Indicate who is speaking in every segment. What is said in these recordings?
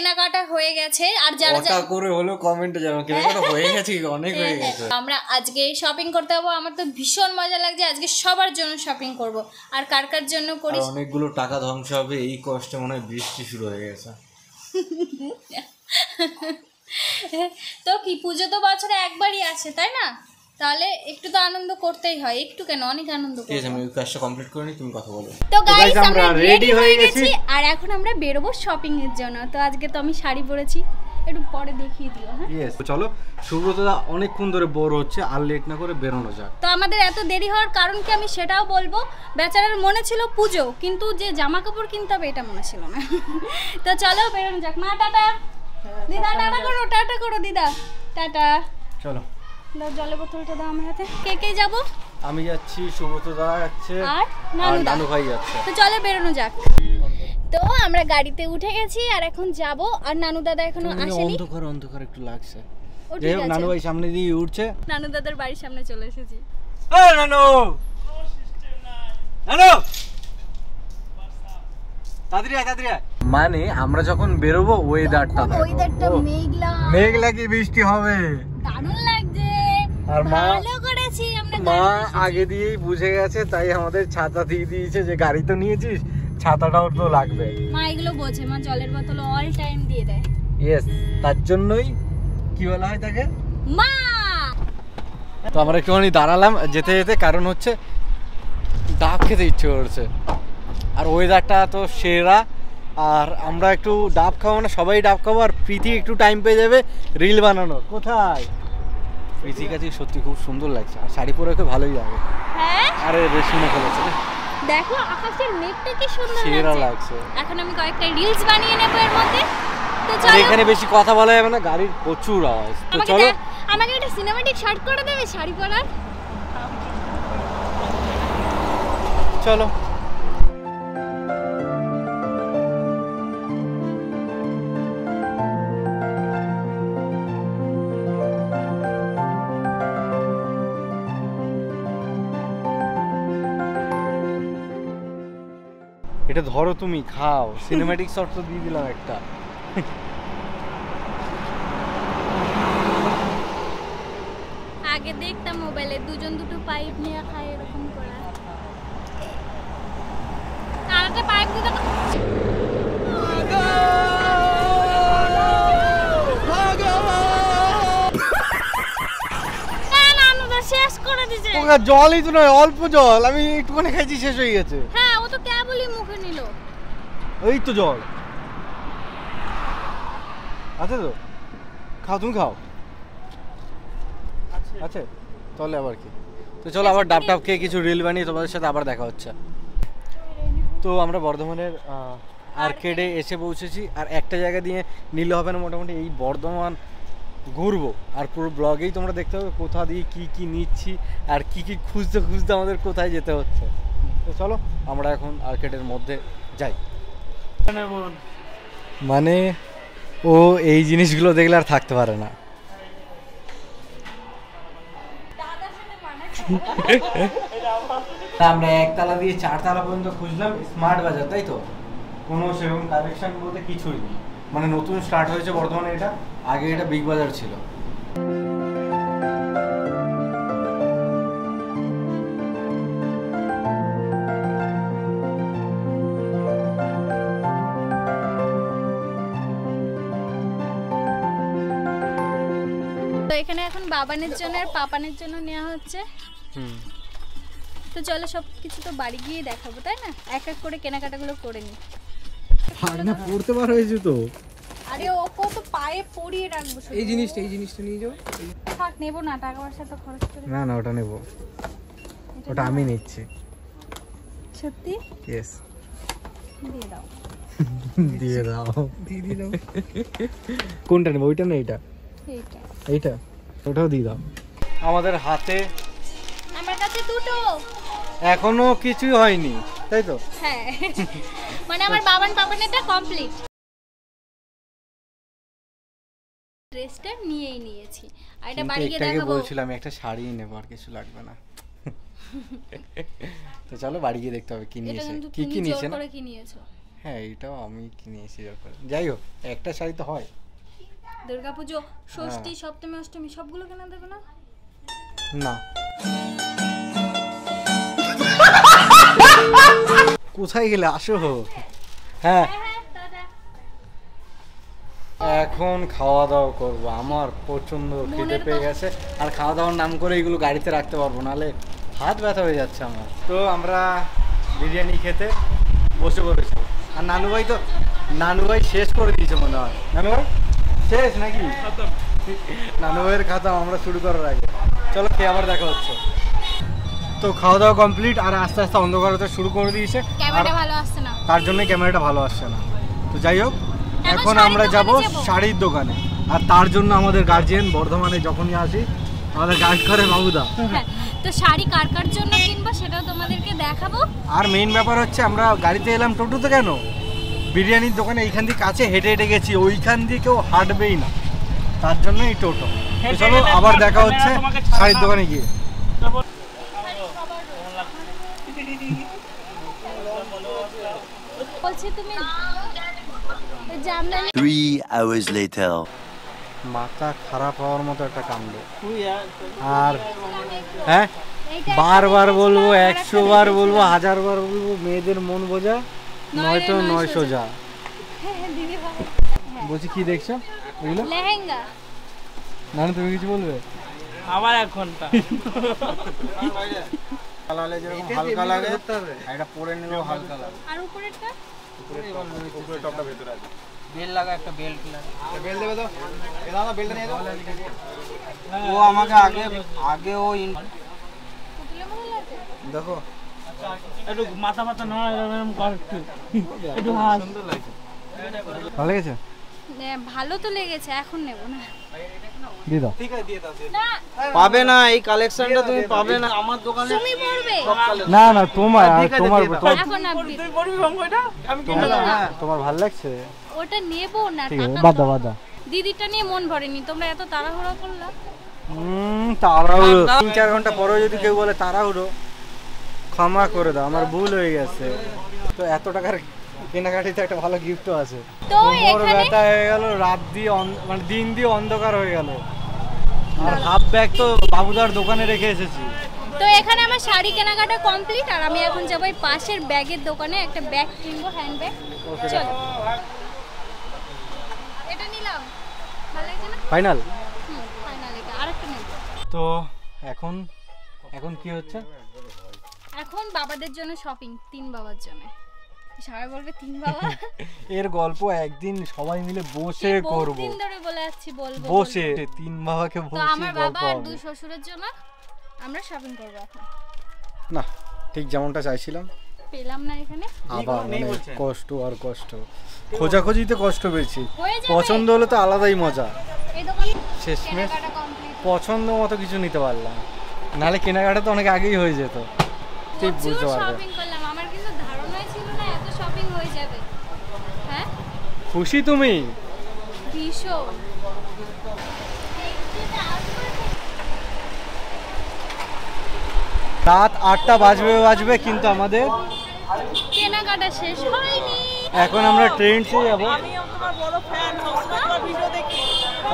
Speaker 1: কেনাকাটা হয়ে গেছে। আর যারা
Speaker 2: ওটা করে হলো কমেন্টে জানাও কেনাকাটা হয়ে গেছে কি অনেক হয়ে গেছে।
Speaker 1: আমরা আজকে শপিং করতে যাবো। আমার তো ভীষণ মজা লাগছে, আজকে সবার জন্য শপিং করব। আর কার কার জন্য করি,
Speaker 2: অনেকগুলো টাকা ধ্বংস হবে এই কষ্টে। মনে হয় বৃষ্টি শুরু হয়ে গেছে।
Speaker 1: তো কি পুজো তো বছরে একবারই আসে তাই না, তাহলে একটু তো আনন্দ করতেই হয়। একটু কেন, অনেক আনন্দ করব।
Speaker 2: ঠিক আছে, আমি কাজটা কমপ্লিট করে নি, তুমি কথা বলো।
Speaker 1: তো গাইস আমরা রেডি হয়ে গেছি আর এখন আমরা বেরোবো শপিং এর জন্য। তো আজকে তো আমি শাড়ি পরেছি, একটু পরে দেখিয়ে দিও। হ্যাঁ
Speaker 2: ইয়েস, চলো সুব্রতদা অনেকক্ষণ ধরে বোর হচ্ছে, আর লেট না করে বেরোনো যাক।
Speaker 1: তো আমাদের এত দেরি হওয়ার কারণ কি আমি সেটাও বলবো। বেচারার মনে ছিল পুজো, কিন্তু যে জামা কাপড় কিনতে হবে এটা মনে ছিল না। তো চলো বেরোনো যাক। মা টাটা। দিদা টাটা করো দিদা টাটা।
Speaker 2: চলো
Speaker 1: দাও জলের বোতলটা দাও আমার হাতে। কে কে যাবো?
Speaker 2: আমি যাচ্ছি, সুব্রতদা যাচ্ছে
Speaker 1: আর
Speaker 2: নানু ভাই যাচ্ছে।
Speaker 1: তো চলো বেরোনো যাক। তো আমরা গাড়িতে উঠে গেছি আর এখন যাব। আর নানু দাদা এখনো আসেনি।
Speaker 2: অন্ধকার একটু লাগছে।
Speaker 1: যাই হোক,
Speaker 2: নানু ভাই সামনে দিয়ে উঠছে।
Speaker 1: নানু দাদার বাড়ির সামনে চলে এসেছি।
Speaker 2: এই নানু তাড়াতাড়ি। মানে আমরা যখন বেরোবো ওয়েদারটা মেঘলা কি বৃষ্টি হবে,
Speaker 1: দারুণ লাগছে।
Speaker 2: আর
Speaker 1: ভালো করেছি আমরা।
Speaker 2: মা আগে দিয়েই বুঝে গেছে, তাই আমাদের ছাতা দিয়ে দিয়েছে যে গাড়ি তো নিয়েছিস, ছাতাটাও তো লাগবে।
Speaker 1: মা এগুলো বোঝে, মা জলের বোতল অল টাইম দিয়ে দেয়।
Speaker 2: ইয়েস, তার জন্যই কি বলা হয় তাকে
Speaker 1: মা।
Speaker 2: তো আমরা একটুখানি দাঁড়ালাম যেতে যেতে, কারণ হচ্ছে ডাব খেতে ইচ্ছে করছে আর ওয়েদারটা তো সেরা। আর আমরা একটু ডাব খাবো, মানে সবাই ডাব খাবো। আর প্রীতি একটু টাইম পেয়ে যাবে রিল বানানোর। কোথায় প্রীতির কাছে সত্যি খুব সুন্দর লাগছে, আর শাড়ি পরে ওকে ভালোই লাগে।
Speaker 1: হ্যাঁ
Speaker 2: আরে রেশমি ফেলেছে,
Speaker 1: দেখো আকাশের মেঘটা কি সুন্দর
Speaker 2: সেরা লাগছে।
Speaker 1: এখন আমি কয়েকটা রিলস বানিয়ে নেব এর মধ্যে। তো চলো,
Speaker 2: এখানে বেশি কথা বলা যাবে না, গাড়ির প্রচুর আওয়াজ। তো চলো
Speaker 1: আমাকে একটা সিনেম্যাটিক শট করে দেবে শাড়ি পরার।
Speaker 2: চলো। এটা ধরো, তুমি খাও। সিনেম্যাটিক শট তো দিয়ে দিলাম একটা।
Speaker 1: আগে দেখতাম মোবাইলে দুজন দুটো পাইপ নিয়ে খায় এরকম করে। আর একটা পাইপ দিতে শেষ করে দিয়েছে।
Speaker 2: ওটা জলই তো নয়, অল্প জল। আমি একটুখানি খাইছি, শেষ হয়ে গেছে।
Speaker 1: হ্যাঁ ও তো কেবলই মুখে নিল।
Speaker 2: এই তো জল আছে তো, খাও, তুমি খাও। আছে তাহলে আবার কি। তো চলো আবার ডাব ডাব খেয়ে কিছু রিল বানিয়ে তোমাদের সাথে আবার দেখা হচ্ছে। তো আমরা বর্ধমানের আর্কেডে এসে পৌঁছেছি। আর একটা জায়গা দিয়ে নিলে হবে না, মোটামুটি এই বর্ধমান ঘুরবো। আর পুরো ব্লগেই তোমরা দেখতে হবে কোথা দিয়ে কি কি নিচ্ছি আর কি কি খুঁজতে খুঁজতে আমাদের কোথায় যেতে হচ্ছে। তো চলো আমরা এখন আর্কেডের মধ্যে যাই। মানে ও এই জিনিসগুলো দেখলে আর থাকতে পারে না। আমরা একতলা দিয়ে চারতলা পর্যন্ত খুঁজলাম স্মার্ট বাজার, তাই তো কোনো সেরকম কালেকশন বলতে কিছুই নেই। মানে নতুন স্টার্ট হয়েছে বর্ধমানে এটা, আগে এটা বিগ বাজার ছিল।
Speaker 1: তো এখানে এখন বাবানের জন্য আর পাপানের জন্য নেওয়া হচ্ছে। তো চলো সব কিছু তো বাড়ি গিয়ে দেখাবো তাই না, এক এক করে কেনাকাটাগুলো করে নি।
Speaker 2: না পড়তে পার হয়েছে তো।
Speaker 1: আরে ও কত পায়ে পরিয়ে রাখবো।
Speaker 3: এই জিনিসটা নিয়ে যাও।
Speaker 1: থাক নেব না, টাকা পয়সা তো খরচ করে।
Speaker 2: না ওটা নেব, ওটা আমি নিচ্ছি।
Speaker 1: সত্যি?
Speaker 2: ইয়েস।
Speaker 1: দিয়ে দাও।
Speaker 2: দিয়ে দাও। কোনটা নেব, ওইটা না এইটা? এইটা। ওটাও দিয়ে দাও। আমাদের হাতে
Speaker 1: আমার কাছে দুটো।
Speaker 2: এখনো কিছুই হয়নি তাই তো?
Speaker 1: হ্যাঁ মানে আমার বাবান পাপানেরটা কমপ্লিট। ড্রেসটা নিয়েই নিয়েছি আর এটা বাড়ি গিয়ে দেখাবো।
Speaker 2: বলছিলাম আমি একটা শাড়ি নেব, আর কিছু লাগবে না। তো চলো বাড়ি গিয়ে দেখতে হবে কি নিয়েছে, কি কি নিয়েছে না।
Speaker 1: কি নিয়েছো?
Speaker 2: হ্যাঁ এইটাও আমি কিনেছি যখন। যাই হোক একটা শাড়ি তো হয়।
Speaker 1: দুর্গাপুজো, ষষ্ঠী, সপ্তমী, অষ্টমী সবগুলো কেনা দেবে না?
Speaker 2: না। কোথায় গেলে আসো? হ্যাঁ এখন খাওয়া দাওয়া করবো, আমার প্রচন্ড খিদে পেয়ে গেছে। আর খাওয়া দাওয়ার নাম করে এগুলো গাড়িতে রাখতে পারবো, নাহলে হাত ব্যথা হয়ে যাচ্ছে আমার। তো আমরা বিরিয়ানি খেতে বসে পড়েছি। আর নানু ভাই শেষ করে দিয়েছে মনে হয়। নানু ভাই শেষ নাকি? নানু ভাইয়ের খাতা আমরা শুরু করার আগে। চলো খেয়ে আবার দেখা হচ্ছে। তো খাওয়া দাওয়া কমপ্লিট, আর আস্তে আস্তে অন্ধকার হতে শুরু করে দিয়েছে।
Speaker 1: ক্যামেরাটা ভালো আসছে না,
Speaker 2: তার জন্যই ক্যামেরাটা ভালো আসছে না। তো যাই হোক এখন আমরা যাব শাড়ির দোকানে। আর তার জন্য আমাদের গার্জিয়ান বর্ধমানে যখনই আসি আমাদের গাইড করে বাবুদা।
Speaker 1: তো শাড়ি কার কার জন্য কিনবো সেটাও তোমাদেরকে দেখাবো।
Speaker 2: আর মেইন ব্যাপার হচ্ছে আমরা গাড়িতে এলাম টোটোতে কেন? বিরিয়ানির দোকানে এইখান দিয়ে কাছে হেঁটে হেঁটে গেছি, ওইখান দিয়ে কেউ হাঁটবেই না, তার জন্য এই টোটো। তো চলো আবার দেখা হচ্ছে শাড়ির দোকানে গিয়ে।
Speaker 1: বলছি তুমি জামদানি
Speaker 4: 3 hours later.
Speaker 2: মাথা খারাপ হওয়ার মতো একটা কাণ্ড। আর হ্যাঁ বারবার বলবো, 100 বার বলবো, 1000 বার বলবো, মেয়েদের মন বোঝা নয়তো 900 যা।
Speaker 1: দিদি ভাই
Speaker 2: বলছি কি দেখছো এগুলো?
Speaker 1: লেহেঙ্গা।
Speaker 2: না তুমি কিছু বলবে?
Speaker 3: আবার 1 ঘন্টা
Speaker 2: কালালে যেরকম হালকা লাগে এটা পরে নিলেও হালকা লাগে।
Speaker 1: আর উপরেরটা?
Speaker 2: উপরের টপটা ভেতরে আছে।
Speaker 3: বেল লাগা, একটা বেল্ট লাগা।
Speaker 2: বেল দেবে তো? এই দাও না বেলটা নিয়ে দাও।
Speaker 3: ও আমাকে আগে ও
Speaker 1: পুতুলে মনে লাগে।
Speaker 2: দেখো
Speaker 3: একটু মাথা মাথা না এরকম কর একটু হাস।
Speaker 2: সুন্দর লাগছে। ভালো লেগেছে?
Speaker 1: ভালো তো লেগেছে, এখন নেব না।
Speaker 2: দিয়ে দাও।
Speaker 3: ঠিক আছে দিয়ে দাও।
Speaker 1: না
Speaker 3: পাবে না এই কালেকশনটা, তুমি পাবে না আমার দোকানে।
Speaker 1: তুমি পড়বে
Speaker 2: না না তোমার তোমার
Speaker 1: এখন আপনি
Speaker 3: তুই পড়বি বঙ্গটা, আমি কিনে দেব।
Speaker 2: তোমার ভালো লাগছে?
Speaker 1: ওটা নেব না,
Speaker 2: ঠিক আছে
Speaker 1: টাকা
Speaker 2: বাদ দাও বাদ দাও।
Speaker 1: দিদিটা নিয়ে মন ভরেনি, তোমরা এত তাড়াহুড়ো করলা।
Speaker 2: তাড়াহুড়ো 3-4 ঘন্টা পরে যদি কেউ বলে তাড়াহুড়ো, ক্ষমা করে দাও, আমার ভুল হয়ে গেছে। তো এত টাকার কেনাকাটিতে একটা ভালো গিফটও আছে।
Speaker 1: তো
Speaker 2: কোমর
Speaker 1: এখানে
Speaker 2: ব্যথা হয়ে গেল, রাত দিয়ে মানে দিন দিয়ে অন্ধকার হয়ে গেল। আর হাফ ব্যাগ তো বাবুদার দোকানে রেখে এসেছি।
Speaker 1: তো এখানে আমার শাড়ি কেনাকাটা কমপ্লিট, আর আমি এখন যাবো এই পাশের ব্যাগের দোকানে, একটা ব্যাগ কিনবো, হ্যান্ড ব্যাগ। চলো এটা নিলাম, ভালো লাগছে না?
Speaker 2: ফাইনাল।
Speaker 1: ফাইনাল এটা আরেকটা নেব।
Speaker 2: তো এখন এখন কি হচ্ছে?
Speaker 1: এখন বাবাদের জন্য শপিং, 3 বাবার জন্য। সবাই বলবে 3 বাবা।
Speaker 2: এর গল্প একদিন সবাই মিলে বসে করব।
Speaker 1: দিন ধরে বলে যাচ্ছি বলবো
Speaker 2: বসে 3 বাবাকে
Speaker 1: তো
Speaker 2: বসে
Speaker 1: আমার
Speaker 2: গল্প
Speaker 1: বাবা আর
Speaker 2: হবে।
Speaker 1: 2 শ্বশুরের জন্য আমরা শপিং করব এখন।
Speaker 2: না ঠিক যেমনটা চাইছিলাম
Speaker 1: পেলাম না এখানে।
Speaker 2: আবার মানে কষ্ট আর কষ্ট, খোঁজাখুঁজিতে কষ্ট পেয়েছি।
Speaker 1: হয়ে যাবে।
Speaker 2: পছন্দ হলে তো আলাদাই মজা।
Speaker 1: এই দোকানে
Speaker 2: শেষমেশ
Speaker 1: কেনাকাটা কমপ্লিট।
Speaker 2: পছন্দ মতো কিছু নিতে পারলাম, নাহলে কেনাকাটা তো অনেক আগেই হয়ে যেত। ঠিক বুঝতে পারবে।
Speaker 1: শপিং করলাম, আমার কিন্তু ধারণাই ছিল না এত শপিং হয়ে যাবে। হ্যাঁ
Speaker 2: খুশি তুমি?
Speaker 1: ভীষণ।
Speaker 2: রাত 8টা বাজবে কিন্তু আমাদের
Speaker 1: কেনাকাটা শেষ হয়নি।
Speaker 2: এখন আমরা ট্রেন্ডসে যাব।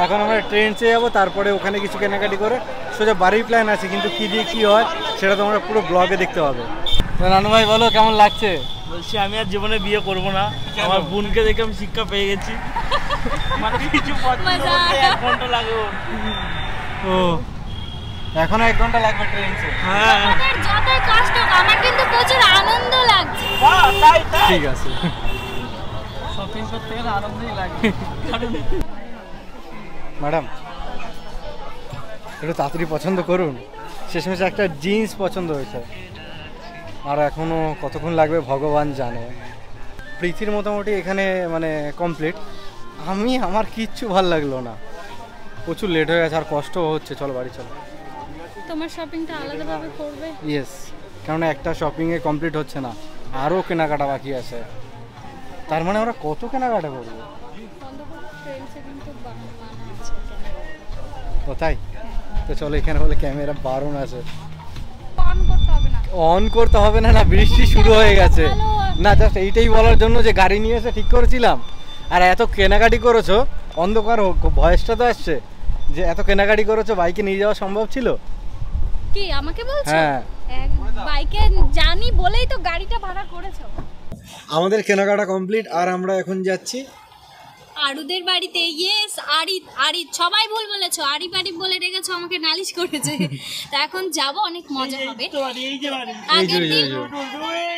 Speaker 2: এখন আমরা ট্রেন্ডসে যাব, তারপরে ওখানে কিছু কেনাকাটি করে সোজা বাড়ির প্ল্যান আছে, কিন্তু কি দিয়ে কি হয় সেটা তোমরা পুরো ব্লগে দেখতে পাবে। রানু ভাই বলো কেমন লাগছে?
Speaker 3: বলছি আমি আর জীবনে বিয়ে করব না, আমার বোনকে দেখে আমি শিক্ষা পেয়ে গেছি। মানে কিছু পছন্দ করতে 1 ঘন্টা লাগে।
Speaker 2: ও এখনো 1 ঘন্টা লাগবে ট্রেনসে?
Speaker 3: হ্যাঁ
Speaker 1: আমাদের যতই কষ্ট হোক, আমার কিন্তু প্রচুর আনন্দ লাগছে।
Speaker 3: তাই তাই
Speaker 2: ঠিক আছে।
Speaker 3: শপিং করতে গেলে আনন্দই লাগে।
Speaker 2: ম্যাডাম একটু তাড়াতাড়ি পছন্দ করুন, শেষমেশ একটা জিন্স পছন্দ হয়েছে, আর এখনও কতক্ষণ লাগবে ভগবান জানে। প্রীতির মোটামুটি এখানে মানে কমপ্লিট। আমার কিচ্ছু ভাল লাগলো না, প্রচুর লেট হয়ে গেছে আর কষ্ট হচ্ছে। চলো বাড়ি চলো।
Speaker 1: তোমার শপিংটা আলাদাভাবে করবে?
Speaker 2: ইয়েস, কেননা একটা শপিংয়ে কমপ্লিট হচ্ছে না, আরও কেনাকাটা বাকি আছে। তার মানে আমরা কত কেনাকাটা করবো? ও তাই? তো চলো, এখানে বলে ক্যামেরা বারণ আছে।
Speaker 1: অন করতে হবে না।
Speaker 2: অন করতে হবে না, না বৃষ্টি শুরু হয়ে গেছে।
Speaker 1: ভালো
Speaker 2: না জাস্ট এইটাই বলার জন্য যে গাড়ি নিয়ে এসে ঠিক করেছিলাম, আর এত কেনাকাটি করেছো, অন্ধকার ভয়েসটা তো আসছে, যে এত কেনাকাটি করেছো বাইকে নিয়ে যাওয়া সম্ভব ছিল?
Speaker 1: কি আমাকে বলছো?
Speaker 2: হ্যাঁ,
Speaker 1: বাইকে জানি বলেই তো গাড়িটা ভাড়া করেছো।
Speaker 2: আমাদের কেনাকাটা কমপ্লিট, আর আমরা এখন যাচ্ছি
Speaker 1: আরুদের বাড়িতে। ইয়েস, আরি সবাই ভুল বলেছো, আরি বাড়ি বলে রেখেছো, আমাকে নালিশ করেছে। তা এখন যাব, অনেক মজা হবে। আগের দিন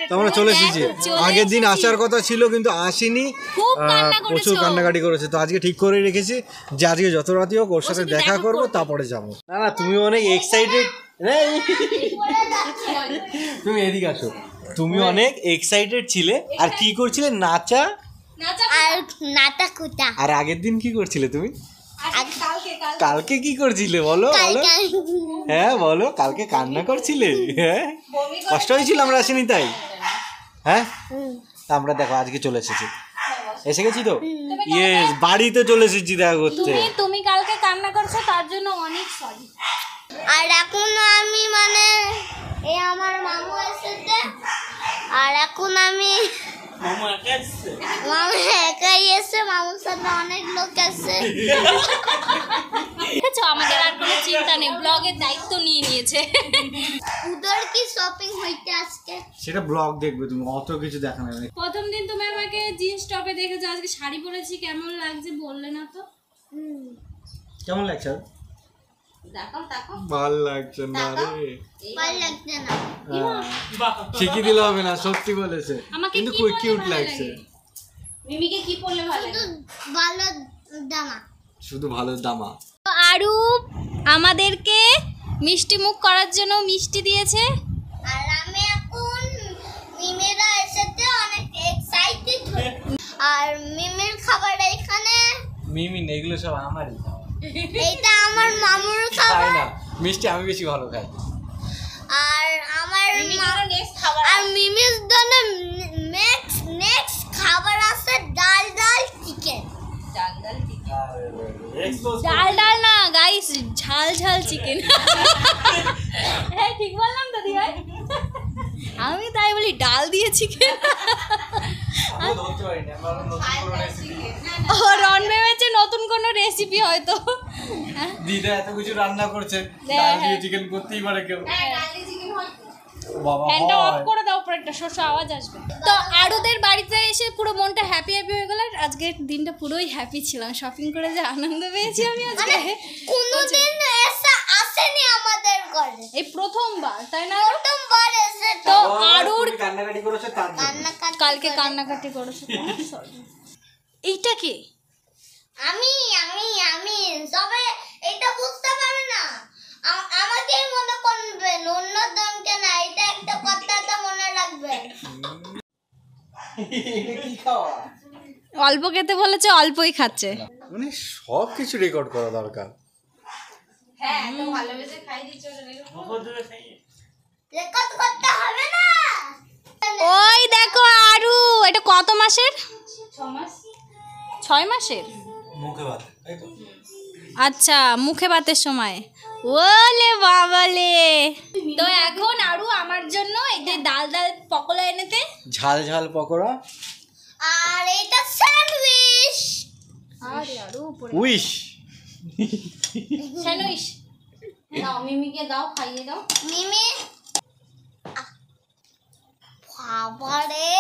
Speaker 2: তো আমরা চলে এসেছি। আগের দিন আসার কথা ছিল কিন্তু আসিনি,
Speaker 1: খুব কান্না করেছো।
Speaker 2: প্রচুর কান্নাকাটি করেছে। তো আজকে ঠিক করে রেখেছি যে আজকে যত রাতি হোক ওর সাথে দেখা করবো, তারপরে যাবো। না না, তুমি অনেক এক্সাইটেড, তুমি এদিকে আসো। তুমি অনেক এক্সাইটেড ছিলে, আর কি করছিলে? নাচা
Speaker 4: আর নাটাকুটা।
Speaker 2: আর আগের দিন কি করছিলে তুমি? কালকে কি করছিলে বলো? হ্যাঁ বলো, কালকে কান্না করছিলে? হ্যাঁ, কষ্ট হয়েছিল আমরা আসিনি তাই? হ্যাঁ, আমরা দেখো আজকে চলে এসেছি, এসে গেছি তো। ইয়েস, বাড়িতে চলে এসেছি দেখা করতে।
Speaker 1: তুমি কালকে কান্না করছো, তার জন্য অনেক সরি।
Speaker 4: আর এখন আমি মানে এই আমার মামু এসেছে, আর এখন আমি মামু একাই এসে, মামুর সাথে অনেক লোক আছে।
Speaker 1: দেখেছো, আমাদের আর কোনো চিন্তা নেই, ব্লগের দায়িত্ব নিয়ে নিয়েছে।
Speaker 4: উদর কি শপিং হইতে আজকে?
Speaker 2: সেটা ব্লগ দেখবে তুমি, অত কিছু দেখা নেই।
Speaker 1: প্রথম দিন তুমি আমাকে জিন্স টপে দেখেছো, আজকে শাড়ি পরেছি, কেমন লাগছে বললে না তো?
Speaker 2: কেমন লাগছে? ভাল লাগছে না রে,
Speaker 4: ভালো লাগছে না।
Speaker 2: শিখিয়ে দিলে হবে না, সত্যি বলেছে, কিন্তু খুব কিউট লাগছে।
Speaker 1: মিমিকে কি পরলে ভালো লাগে?
Speaker 4: ভালো দামা,
Speaker 2: শুধু ভালো দামা।
Speaker 1: আরু আমাদেরকে মিষ্টি মুখ করার জন্য মিষ্টি দিয়েছে।
Speaker 4: আর আমি এখন মিমিরা এসেছে, অনেক এক্সাইটেড। আর মিমির খাবার এখানে,
Speaker 2: মিমি এগুলো সব আমারই খাওয়া,
Speaker 4: এইটা আমার মামুর
Speaker 2: খাই
Speaker 4: খাবার।
Speaker 2: না মিষ্টি, আমি বেশি ভালো খাই।
Speaker 4: আর আমার আর মিমির জন্য নেক্সট খাবার আছে ডাল চিকেন।
Speaker 1: ডাল না গাইস, ঝাল চিকেন। হ্যাঁ ঠিক বললাম তো দিভাই? আমি তাই বলি ডাল দিয়ে চিকেন। ও রন ভেবেছে নতুন কোনো রেসিপি হয়তো।
Speaker 2: দিদা এত কিছু রান্না করছে, ডাল দিয়ে চিকেন করতেই পারে কেউ। বাবা,
Speaker 1: ফ্যানটা অফ করে দাও, পরে একটা শোষা আওয়াজ আসবে। তো আরুদের বাড়িতে এসে পুরো মনটা হ্যাপি হয়ে গেল। আজকের দিনটা পুরোই হ্যাপি ছিলাম, শপিং করে যে আনন্দ পেয়েছি আমি আজকে,
Speaker 4: কোনোদিন এসে আসেনি আমাদের ঘরে,
Speaker 1: এই প্রথমবার, তাই না?
Speaker 4: প্রথমবার এসে।
Speaker 1: তো আরুর
Speaker 2: কান্নাকাটি করেছে তার জন্য।
Speaker 1: কালকে কান্নাকাটি করেছে। এইটা কি?
Speaker 4: আমি সবে এটা বুঝতে পারে না, আমাকেই মনে করবেন, অন্য জনকে না। এটা একটা কথা তো মনে রাখবেন।
Speaker 2: এটা কি খাওয়া?
Speaker 1: অল্প খেতে বলেছে, অল্পই খাচ্ছে।
Speaker 2: মানে সব কিছু রেকর্ড করা দরকার।
Speaker 1: হ্যাঁ, তো ভালোবেসে খাই দিচ্ছ।
Speaker 4: রেকর্ড করতে হবে না।
Speaker 1: ওই দেখো আরু, এটা কত মাসের? 6 মাসের।
Speaker 2: মুখে ভাত, তাই তো?
Speaker 1: আচ্ছা, মুখে ভাতের সময়। ওলে বাবালে। তো এখন আরু আমার জন্য এই যে ডাল পকোড়া এনেতে,
Speaker 2: ঝাল পকোড়া।
Speaker 4: আর এটা স্যান্ডউইচ।
Speaker 1: আরে আরু
Speaker 2: উইশ
Speaker 1: স্যান্ডউইচ নাও, মিমিকে দাও, খাইয়ে দাও।
Speaker 4: মিমি বাবারে,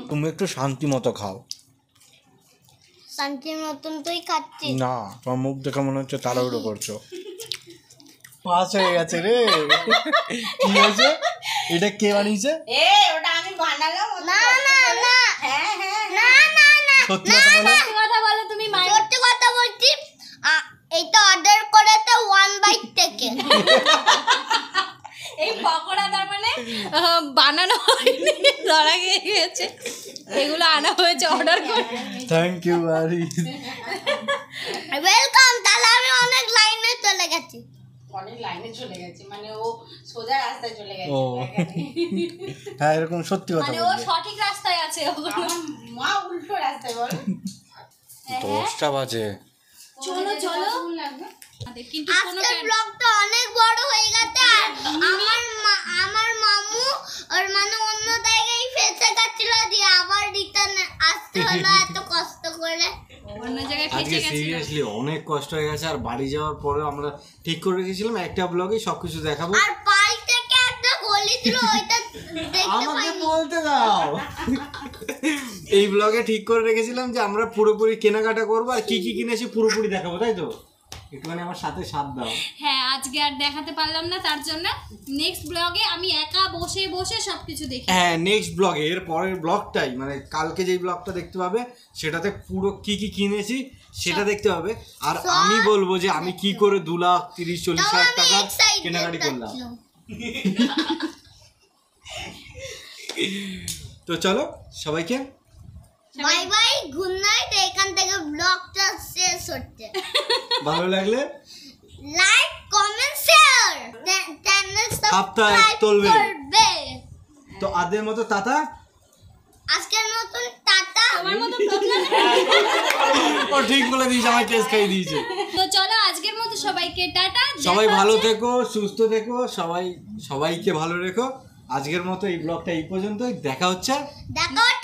Speaker 2: তুমি একটু শান্তি মতো খাও।
Speaker 4: শান্তির মতন তুই খাচ্ছিস
Speaker 2: না, তোমার মুখ দেখে মনে হচ্ছে তাড়াহুড়ো করছো। পাস হয়ে গেছে রে। কি হয়েছে? এটা কে বানিয়েছে?
Speaker 1: ওটা আমি বানালাম।
Speaker 4: না না না,
Speaker 1: হ্যাঁ হ্যাঁ
Speaker 4: না না না,
Speaker 2: সত্যি কথা বলো।
Speaker 1: সত্যি কথা বলো তুমি।
Speaker 4: সত্যি কথা বলছি, এটা অর্ডার করেছে 1 বাইট থেকে।
Speaker 1: এই পকোড়া তার মানে বানানো হয়নি, ধরা গিয়েছে। এগুলো আনা হয়েছে অর্ডার করে।
Speaker 2: থ্যাংক ইউ আরি।
Speaker 4: ওয়েলকাম। তাহলে আমি অনেক লাইনে চলে গেছি।
Speaker 1: মানে ও সোজা রাস্তায় চলে গেছে।
Speaker 2: ও হ্যাঁ, এরকম সত্যি কথা
Speaker 1: মানে ও
Speaker 2: বলবে।
Speaker 1: সঠিক রাস্তায় আছে, মা উল্টো রাস্তায় বল।
Speaker 2: 10টা বাজে।
Speaker 1: চলো কিন্তু
Speaker 4: আজকের ব্লগটা অনেক বড় হয়ে গেছে। আর আমার মামু আর মানে অন্য জায়গায় ফেসে গেছিল দিয়ে আবার রিটার্ন আসতে হলো এত কষ্ট করে।
Speaker 1: অন্য জায়গায়
Speaker 2: আজকে
Speaker 1: ফেসে গেছিল।
Speaker 2: সিরিয়াসলি অনেক কষ্ট হয়ে গেছে। আর বাড়ি যাওয়ার পরে আমরা ঠিক করে রেখেছিলাম একটা ব্লগে সবকিছু দেখাবো।
Speaker 4: আর পাল থেকে একটা গলি ছিল ওইটা দেখতে
Speaker 2: আমাকে
Speaker 4: পাইনি।
Speaker 2: বলতে দাও। এই ব্লগে ঠিক করে রেখেছিলাম যে আমরা পুরোপুরি কেনাকাটা করবো আর কি কি কিনেছি পুরোপুরি দেখাবো, তাই তো? একটুখানি আমার সাথে সাথ দাও।
Speaker 1: হ্যাঁ আজকে আর দেখাতে পারলাম না, তার জন্য নেক্সট ব্লগে আমি একা বসে বসে সবকিছু দেখি।
Speaker 2: হ্যাঁ নেক্সট ব্লগে, এর পরের ব্লগটাই মানে কালকে যেই ব্লগটা দেখতে পাবে সেটাতে পুরো কি কি কিনেছি সেটা দেখতে পাবে। আর আমি বলবো যে আমি কি করে 2,30,40,000 টাকা কেনাকাটি করলাম। তো চলো সবাইকে
Speaker 4: বাই বাই, গুড নাইট। এখান থেকে ব্লগটা শেষ হচ্ছে।
Speaker 2: ভালো লাগলে
Speaker 4: লাইক কমেন্ট শেয়ার চ্যানেল
Speaker 2: সপ্তাহে
Speaker 4: সাবস্ক্রাইব
Speaker 2: চলবে।
Speaker 4: করবে।
Speaker 2: তো আদের মতো টাটা।
Speaker 4: আজকের মতন টাটা।
Speaker 1: আমার মতো প্রবলেম।
Speaker 2: ও ঠিক বলে দিয়েছে, আমার কেস খাই দিয়েছে।
Speaker 1: তো চলো আজকের মতো সবাইকে টাটা।
Speaker 2: সবাই
Speaker 1: দেখা
Speaker 2: ভালো
Speaker 1: হচ্ছে-
Speaker 2: থেকো, সুস্থ থেকো, সবাইকে ভালো রেখো। আজকের মতো এই ব্লগটা এই পর্যন্তই। দেখা হচ্ছে
Speaker 4: দেখা হচ্ছে